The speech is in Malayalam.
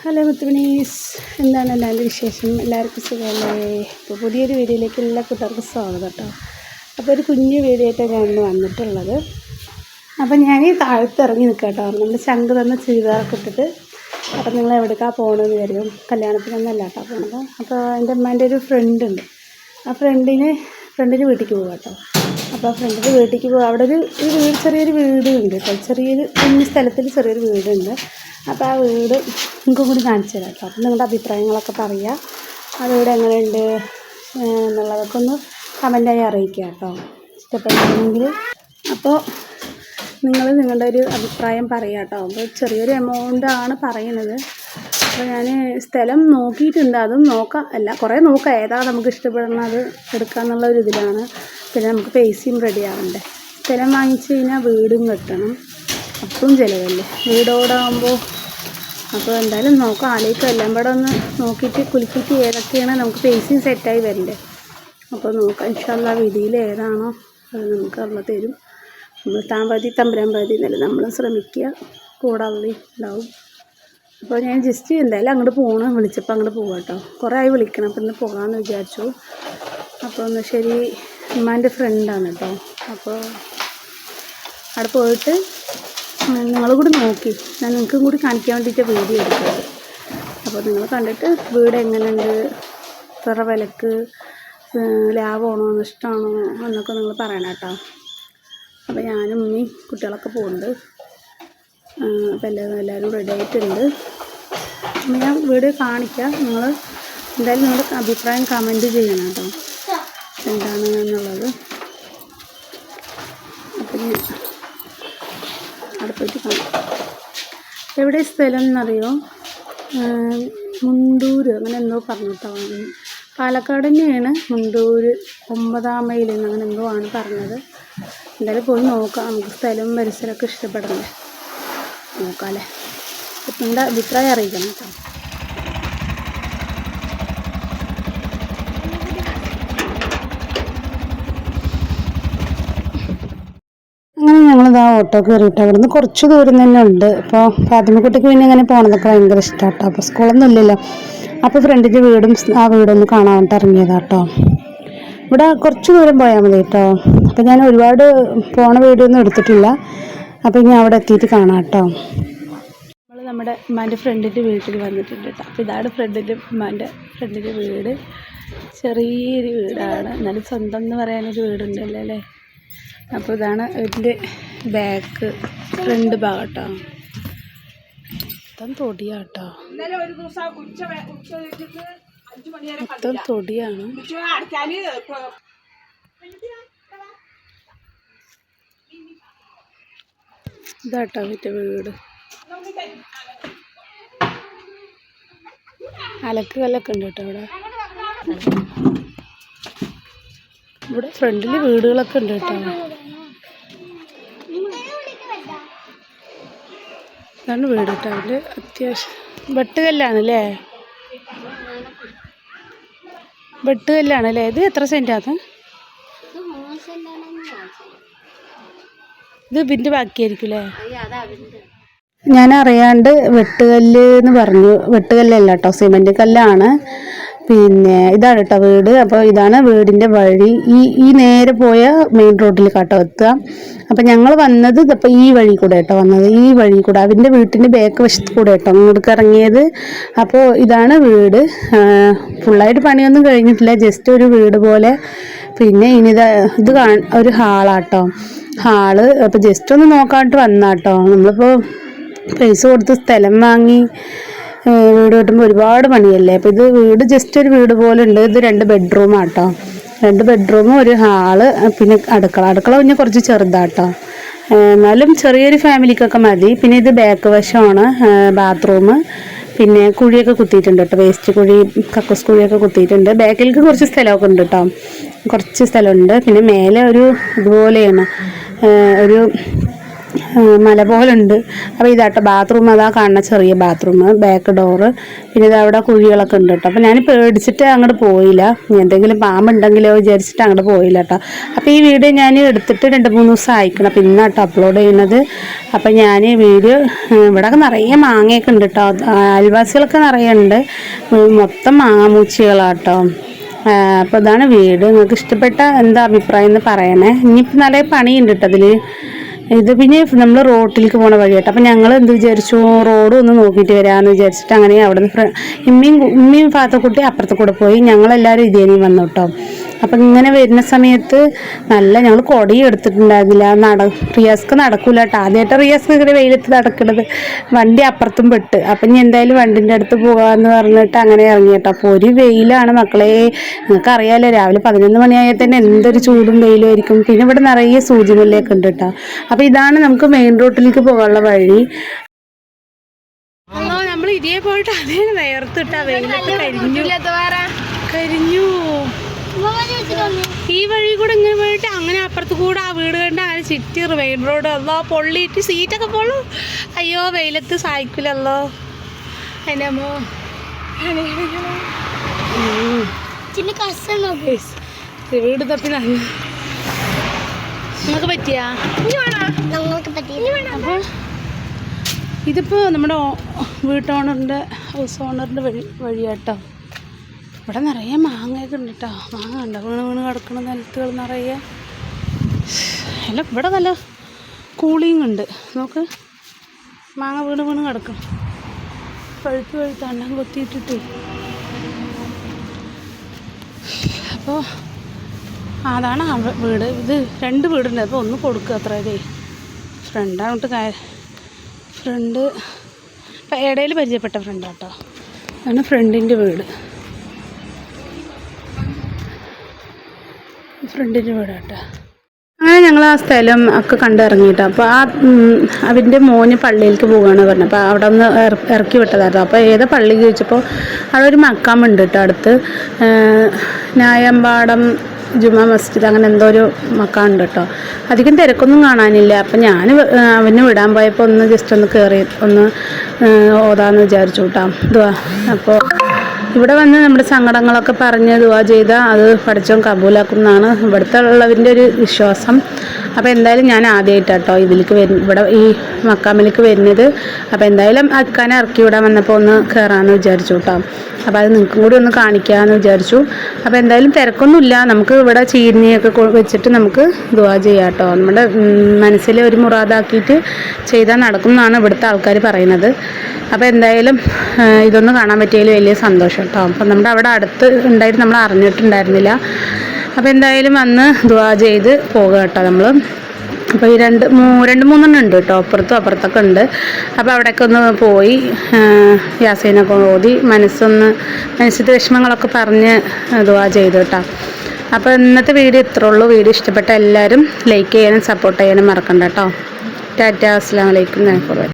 ഹലോ മുത്തുമണീസ്, എന്താണ് എല്ലാവരുടെ വിശേഷം? എല്ലാവർക്കും സുഖമല്ലേ? ഇപ്പോൾ പുതിയൊരു വീഡിയോയിലേക്ക് എല്ലാ കൂട്ടുകാർക്കും സ്വാഗതം കേട്ടോ. അപ്പോൾ ഒരു കുഞ്ഞു വീഡിയോ ആയിട്ടാണ് ഞാൻ വന്നിട്ടുള്ളത്. അപ്പോൾ ഞാൻ ഈ താഴത്ത് ഇറങ്ങി നിൽക്കാം കേട്ടോ. നമ്മുടെ ശംഖ് തന്ന ചുരിദാറൊക്കെ ഇട്ടിട്ട്. അപ്പോൾ നിങ്ങൾ എവിടേക്കാണ് പോകണമെന്ന് കരുതും. കല്യാണത്തിനൊന്നല്ല കേട്ടോ പോകണത്. അപ്പോൾ എൻ്റെ അമ്മേൻ്റെ ഒരു ഫ്രണ്ട് ഉണ്ട്. ആ ഫ്രണ്ടിന് വീട്ടിലേക്ക് പോകാം കേട്ടോ. അപ്പോൾ ഫ്രണ്ടിൻ്റെ വീട്ടിലേക്ക് പോകുക. അവിടെ ഒരു വീട്, ചെറിയൊരു വീട് ഉണ്ട് കേട്ടോ. ചെറിയൊരു കുഞ്ഞു സ്ഥലത്തിൽ ചെറിയൊരു വീടുണ്ട്. അപ്പോൾ ആ വീട് നിങ്ങൾക്ക് കൂടി കാണിച്ചു തരാം കേട്ടോ. അപ്പം നിങ്ങളുടെ അഭിപ്രായങ്ങളൊക്കെ പറയുക. ആ വീട് എങ്ങനെയുണ്ട് എന്നുള്ളതൊക്കെ ഒന്ന് കമൻറ്റായി അറിയിക്കുക കേട്ടോ, ഇഷ്ടപ്പെടുകയാണെങ്കിൽ. അപ്പോൾ നിങ്ങളുടെ ഒരു അഭിപ്രായം പറയുക കേട്ടോ. അപ്പോൾ ചെറിയൊരു എമൗണ്ടാണ് പറയുന്നത്. അപ്പോൾ ഞാൻ സ്ഥലം നോക്കിയിട്ടുണ്ട്. അതും നോക്കാം, കുറേ നോക്കാം, ഏതാ നമുക്ക് ഇഷ്ടപ്പെടുന്നത് എടുക്കുക എന്നുള്ള ഒരു ഇതിലാണ്. പിന്നെ നമുക്ക് പൈസയും റെഡി ആവണ്ടേ. സ്ഥലം വാങ്ങിച്ചു കഴിഞ്ഞാൽ വീടും കെട്ടണം, അപ്പോഴും ചിലവല്ലേ വീടോടാകുമ്പോൾ. അപ്പോൾ എന്തായാലും നോക്കാം, ആലോചിക്കാം. എല്ലാം കൂടെ ഒന്ന് നോക്കിയിട്ട് കുലുക്കിയിട്ട് ഏതൊക്കെയാണ് നമുക്ക് പൈസയും സെറ്റായി വരണ്ടേ. അപ്പോൾ നോക്കാം. ഇൻഷാല്ലാ വിധിയിൽ ഏതാണോ അത് നമുക്ക് അള്ള തരും. നമ്മൾ താമ്പതി തമ്പരാൻ പതി എന്നല്ല നമ്മൾ ശ്രമിക്കുക, കൂടെ അള്ളി ഉണ്ടാവും. അപ്പോൾ ഞാൻ ജസ്റ്റ് എന്തായാലും അങ്ങോട്ട് പോകണം, വിളിച്ചപ്പോൾ അങ്ങോട്ട് പോകാം കേട്ടോ. കുറേ ആയി വിളിക്കണം, അപ്പോൾ ഇന്ന് പോകാമെന്ന് വിചാരിച്ചു. അപ്പോൾ ഒന്ന് ശരി, ഉമ്മാൻ്റെ ഫ്രണ്ടാണ് കേട്ടോ. അപ്പോൾ അവിടെ പോയിട്ട് നിങ്ങൾ കൂടി നോക്കി, ഞാൻ നിങ്ങൾക്കും കൂടി കാണിക്കാൻ വേണ്ടിയിട്ട് വീഡിയോ എടുക്കുന്നത്. അപ്പോൾ നിങ്ങൾ കണ്ടിട്ട് വീട് എങ്ങനെയുണ്ട്, എത്ര വിലക്ക്, ലാഭമാണോ നഷ്ടമാണോ എന്നൊക്കെ നിങ്ങൾ പറയണം കേട്ടോ. അപ്പോൾ ഞാനും ഉമ്മി കുട്ടികളൊക്കെ പോകുന്നുണ്ട്. അപ്പോൾ എല്ലാവരും റെഡി ആയിട്ടുണ്ട്. ഞാൻ വീഡിയോ കാണിക്കാം. നിങ്ങൾ എന്തായാലും നിങ്ങളുടെ അഭിപ്രായം കമൻറ്റ് ചെയ്യണം കേട്ടോ, എന്താണ് എന്നുള്ളത്. അപ്പം ഞാൻ അവിടെ പോയിട്ട് കാണാം. എവിടെ സ്ഥലം എന്നറിയോ? മുണ്ടൂർ അങ്ങനെ എന്തോ പറഞ്ഞിട്ടോ. പാലക്കാട് തന്നെയാണ്, മുണ്ടൂർ 9-ാം മൈൽ അങ്ങനെ എന്തോ ആണ് പറഞ്ഞത്. എന്തായാലും പോയി നോക്കാം. നമുക്ക് സ്ഥലവും പരിസരമൊക്കെ ഇഷ്ടപ്പെടണ്ടേ, നോക്കാം അല്ലേ. അപ്പം നിങ്ങളുടെ അഭിപ്രായം അറിയിക്കണം കേട്ടോ. അങ്ങനെ ഞങ്ങളിതാ ഓട്ടോ കയറിയിട്ട് അവിടെ നിന്ന് കുറച്ച് ദൂരം തന്നെ ഉണ്ട്. അപ്പോൾ ഫാത്തിമക്കുട്ടിക്ക് പിന്നെ ഇങ്ങനെ പോകണതൊക്കെ ഭയങ്കര ഇഷ്ടമാണ് കേട്ടോ. അപ്പോൾ സ്കൂളൊന്നും ഇല്ലല്ലോ. അപ്പോൾ ഫ്രണ്ടിൻ്റെ വീടും ആ വീടൊന്ന് കാണാനായിട്ട് ഇറങ്ങിയതാണ് കേട്ടോ. ഇവിടെ കുറച്ച് ദൂരം പോയാൽ മതി കേട്ടോ. അപ്പോൾ ഞാൻ ഒരുപാട് പോണ വീടൊന്നും എടുത്തിട്ടില്ല. അപ്പോൾ ഇനി അവിടെ എത്തിയിട്ട് കാണാം കേട്ടോ. നമ്മൾ നമ്മുടെ ഉമ്മാൻ്റെ ഫ്രണ്ടിൻ്റെ വീട്ടിൽ വന്നിട്ടുണ്ട് കേട്ടോ. അപ്പോൾ ഇതാണ് ഉമ്മാൻ്റെ ഫ്രണ്ടിൻ്റെ വീട്. ചെറിയൊരു വീടാണ്, എന്നാലും സ്വന്തം എന്ന് പറയാനൊരു വീടുണ്ടല്ലോ അല്ലേ. അപ്പോൾ ഇതാണ് ഇതിൻ്റെ ബാക്ക് ഫ്രണ്ട് ഭാഗം കേട്ടോ. മൊത്തം തൊടിയാട്ടോ, മൊത്തം തൊടിയാണ്. ഇതാട്ടോ മറ്റേ വീട്. അലക്ക് കല്ലൊക്കെ ഉണ്ട് കേട്ടോ ഇവിടെ. ഇവിടെ ഫ്രണ്ടിൽ വീടുകളൊക്കെ ഉണ്ട് കേട്ടോ. ഇതാണ് വീട് കേട്ടോ. അതിൽ അത്യാവശ്യം വെട്ടുകല്ലാണല്ലേ, വെട്ടുകല്ലാണല്ലേ. ഇത് എത്ര സെൻറ്റാണ്? ഇത് ഇതിൻ്റെ ബാക്കിയായിരിക്കും അല്ലേ. ഞാൻ അറിയാണ്ട് വെട്ടുകല്ല് എന്ന് പറഞ്ഞു. വെട്ടുകല്ലല്ല കേട്ടോ, സിമെൻറ്റ് കല്ലാണ്. പിന്നെ ഇതാണ് കേട്ടോ വീട്. അപ്പോൾ ഇതാണ് വീടിൻ്റെ വഴി. ഈ നേരെ പോയ മെയിൻ റോഡിൽ കേട്ടോ എത്തുക. അപ്പം ഞങ്ങൾ വന്നത് ഇപ്പോൾ ഈ വഴി കൂടെ കേട്ടോ വന്നത്, ഈ വഴി കൂടെ അവൻ്റെ വീട്ടിൻ്റെ ബാക്ക് വശത്ത് കൂടെ കേട്ടോ അങ്ങോട്ട് ഇറങ്ങിയത്. അപ്പോൾ ഇതാണ് വീട്. ഫുള്ളായിട്ട് പണിയൊന്നും കഴിഞ്ഞിട്ടില്ല, ജസ്റ്റ് ഒരു വീട് പോലെ. പിന്നെ ഇനി ഇത് ഒരു ഹാളാട്ടോ, ഹാള്. അപ്പോൾ ജസ്റ്റ് ഒന്ന് നോക്കാനായിട്ട് വന്നാട്ടോ. നമ്മളിപ്പോൾ പൈസ കൊടുത്ത് സ്ഥലം വാങ്ങി വീട് കെട്ടുമ്പോൾ ഒരുപാട് പണിയല്ലേ. അപ്പോൾ ഇത് വീട് ജസ്റ്റ് ഒരു വീട് പോലെ ഉണ്ട്. ഇത് 2 ബെഡ്റൂമാട്ടോ, 2 ബെഡ്റൂമും ഒരു ഹാള്, പിന്നെ അടുക്കള പിന്നെ കുറച്ച് ചെറുതാട്ടോ. എന്നാലും ചെറിയൊരു ഫാമിലിക്കൊക്കെ മതി. പിന്നെ ഇത് ബാക്ക് വശമാണ് ബാത്റൂം. പിന്നെ കുഴിയൊക്കെ കുത്തിയിട്ടുണ്ട് കേട്ടോ, വേസ്റ്റ് കുഴി, കക്കൂസ് കുഴിയൊക്കെ കുത്തിയിട്ടുണ്ട്. ബാക്കിലേക്ക് കുറച്ച് സ്ഥലമൊക്കെ ഉണ്ട് കേട്ടോ, കുറച്ച് സ്ഥലമുണ്ട്. പിന്നെ മേലെ ഒരു ഇതുപോലെയാണ്, ഒരു മല പോലെ ഉണ്ട്. അപ്പോൾ ഇതാട്ടോ ബാത്റൂം, അതാ കാണുന്ന ചെറിയ ബാത്റൂം, ബാക്ക് ഡോറ്. പിന്നെ ഇതവിടെ കുഴികളൊക്കെ ഉണ്ട് കേട്ടോ. അപ്പോൾ ഞാൻ പേടിച്ചിട്ട് അങ്ങോട്ട് പോയില്ല, എന്തെങ്കിലും പാമ്പുണ്ടെങ്കിലോ വിചാരിച്ചിട്ട് അങ്ങോട്ട് പോയില്ല കേട്ടോ. അപ്പോൾ ഈ വീഡിയോ ഞാൻ എടുത്തിട്ട് 2-3 ദിവസം ആയിക്കണം, അപ്പോൾ ഇന്നാട്ടോ അപ്ലോഡ് ചെയ്യുന്നത്. അപ്പോൾ ഞാൻ വീഡിയോ ഇവിടെയൊക്കെ നിറയെ മാങ്ങയൊക്കെ ഉണ്ട് കേട്ടോ, അയൽവാസികളൊക്കെ നിറയെ ഉണ്ട്, മൊത്തം മാങ്ങാമൂച്ചികളാട്ടോ. അപ്പോൾ ഇതാണ് വീട്. നിങ്ങൾക്ക് ഇഷ്ടപ്പെട്ട എന്താ അഭിപ്രായം എന്ന് പറയണേ. ഇനിയിപ്പോൾ നല്ല പണിയുണ്ട് കേട്ടോ അതിൽ. ഇത് പിന്നെ നമ്മൾ റോട്ടിലേക്ക് പോണ വഴിയാട്ടോ. അപ്പം ഞങ്ങൾ എന്ത് വിചാരിച്ചു, റോഡ് ഒന്ന് നോക്കിയിട്ട് വരാമെന്ന് വിചാരിച്ചിട്ട് അങ്ങനെ അവിടെ നിന്ന് ഉമ്മയും ഫാത്തക്കുട്ടി അപ്പുറത്ത് കൂടെ പോയി, ഞങ്ങളെല്ലാവരും ഇതേനെയും വന്നു കേട്ടോ. അപ്പം ഇങ്ങനെ വരുന്ന സമയത്ത് ഞങ്ങൾ കൊടയും എടുത്തിട്ടുണ്ടായിരുന്നില്ല. റിയാസ്ക്ക് നടക്കൂല കേട്ടോ. ആദ്യമായിട്ട് റിയാസ്ക്ക് ഇങ്ങനെ വെയിലത്ത് നടക്കുന്നത്, വണ്ടി അപ്പുറത്തും പെട്ട്. അപ്പം ഇനി എന്തായാലും വണ്ടിൻ്റെ അടുത്ത് പോകാമെന്ന് പറഞ്ഞിട്ട് അങ്ങനെ ഇറങ്ങി കേട്ടോ. അപ്പോൾ ഒരു വെയിലാണ് മക്കളെ, നിങ്ങൾക്ക് അറിയാമല്ലോ, രാവിലെ 11 മണിയായാൽ തന്നെ എന്തൊരു ചൂടും വെയിലും ആയിരിക്കും. പിന്നെ ഇവിടെ നിറയെ സൂചിമുല്ലയൊക്കെ ഉണ്ട് കേട്ടോ. അപ്പോൾ ഇതാണ് നമുക്ക് മെയിൻ റോഡിലേക്ക് പോകാനുള്ള വഴി. നമ്മൾ ഇതേ പോയിട്ട് അതേ വേർത്തിട്ടാ, വെയിലൊക്കെ കരിഞ്ഞു. ഈ വഴി കൂടെ ഇങ്ങനെ പോയിട്ട് അങ്ങനെ അപ്പുറത്ത് കൂടെ ആ വീട് കണ്ട് അങ്ങനെ ചുറ്റി മെയിൻ റോഡ്. അല്ലോ പൊള്ളിയിട്ട് സീറ്റൊക്കെ പൊള്ളും. അയ്യോ വെയിലത്ത് സായിക്കില്ലല്ലോ എൻ്റെ അമ്മോ. വീട് തപ്പി നല്ല നിങ്ങൾക്ക് പറ്റിയാ? അപ്പോൾ ഇതിപ്പോൾ നമ്മുടെ വീട്ടോണറിൻ്റെ ഹൗസ് ഓണറിൻ്റെ വഴിയാട്ടോ. ഇവിടെ നിറയെ മാങ്ങയൊക്കെ ഉണ്ട് കേട്ടോ. മാങ്ങ ഉണ്ട് വീണ് കിടക്കണ നിലത്തുകൾ നിറയെ. അല്ല ഇവിടെ നല്ല കൂളിങ് ഉണ്ട്. നോക്ക്, മാങ്ങ വീണ് കിടക്കും. പഴുത്ത് അണ്ണം കൊത്തിയിട്ടിട്ട്. അപ്പോൾ അതാണ് വീട്. ഇത് 2 വീടുണ്ട്. അപ്പോൾ ഒന്ന് കൊടുക്കുക അത്ര. ഇതേ ഫ്രണ്ട് ഇപ്പം ഇടയിൽ പരിചയപ്പെട്ട ഫ്രണ്ടാട്ടോ. അതാണ് ഫ്രണ്ടിൻ്റെ വീട്. കേട്ടോ. അങ്ങനെ ഞങ്ങൾ ആ സ്ഥലം ഒക്കെ കണ്ടിറങ്ങിയിട്ടോ. അപ്പോൾ അവൻ്റെ മോന് പള്ളിയിലേക്ക് പോകുകയാണ് പറഞ്ഞത്. അപ്പോൾ അവിടെ ഒന്ന് ഇറക്കി വിട്ടതായിരുന്നു. അപ്പോൾ ഏതാ പള്ളി ചോദിച്ചപ്പോൾ അവിടെ ഒരു മക്കാമുണ്ട് കേട്ടോ അടുത്ത്, നായമ്പാടം ജുമാ മസ്ജിദ് അങ്ങനെ എന്തോ ഒരു മക്കാമുണ്ട് കേട്ടോ. അധികം തിരക്കൊന്നും കാണാനില്ല. അപ്പം ഞാൻ അവന് വിടാൻ പോയപ്പോൾ ഒന്ന് ജസ്റ്റ് ഒന്ന് കയറി ഒന്ന് ഓതാന്ന് വിചാരിച്ചു കേട്ടോ. ദുആ. അപ്പോൾ ഇവിടെ വന്ന് നമ്മുടെ സങ്കടങ്ങളൊക്കെ പറഞ്ഞ് ദുആ ചെയ്താൽ അത് പടച്ചോൻ കബൂലാക്കും എന്നാണ് ഇവിടുത്തെ ഉള്ളവൻ്റെ ഒരു വിശ്വാസം. അപ്പോൾ എന്തായാലും ഞാൻ ആദ്യമായിട്ടാട്ടോ ഇതിലേക്ക് ഇവിടെ ഈ മക്കാമിലേക്ക് വരുന്നത്. അപ്പോൾ എന്തായാലും അക്കാനെ ഇറക്കി വിടാൻ വന്നപ്പോൾ ഒന്ന് കയറാമെന്ന് വിചാരിച്ചു കേട്ടോ. അപ്പോൾ അത് നിങ്ങൾക്കും കൂടി ഒന്ന് കാണിക്കാമെന്ന് വിചാരിച്ചു. അപ്പോൾ എന്തായാലും തിരക്കൊന്നുമില്ല. നമുക്ക് ഇവിടെ ചീനിയൊക്കെ വെച്ചിട്ട് നമുക്ക് ദുആ ചെയ്യാം കേട്ടോ. നമ്മുടെ മനസ്സിൽ ഒരു മുറാദാക്കിയിട്ട് ചെയ്താൽ നടക്കും എന്നാണ് ഇവിടുത്തെ ആൾക്കാർ പറയുന്നത്. അപ്പോൾ എന്തായാലും ഇതൊന്ന് കാണാൻ പറ്റിയതിൽ വലിയ സന്തോഷം കേട്ടോ. അപ്പം നമ്മുടെ അവിടെ അടുത്ത് ഉണ്ടായിട്ട് നമ്മൾ അറിഞ്ഞിട്ടുണ്ടായിരുന്നില്ല. അപ്പോൾ എന്തായാലും വന്ന് ദുആ ചെയ്ത് പോകുക കേട്ടോ നമ്മൾ. അപ്പോൾ ഈ 2-3 ഉണ്ട് കേട്ടോ, അപ്പുറത്തൊക്കെ ഉണ്ട്. അപ്പോൾ അവിടെയൊക്കെ ഒന്ന് പോയി യാസീനൊക്കെ ഓതി മനസ്സിൻ്റെ വിഷമങ്ങളൊക്കെ പറഞ്ഞ് ദുആ ചെയ്തു കേട്ടോ. അപ്പോൾ ഇന്നത്തെ വീഡിയോ ഇത്രേ ഉള്ളൂ. വീഡിയോ ഇഷ്ടപ്പെട്ട എല്ലാവരും ലൈക്ക് ചെയ്യാനും സപ്പോർട്ട് ചെയ്യാനും മറക്കണ്ട കേട്ടോ. ടാറ്റാ, അസ്സലാമു അലൈക്കും.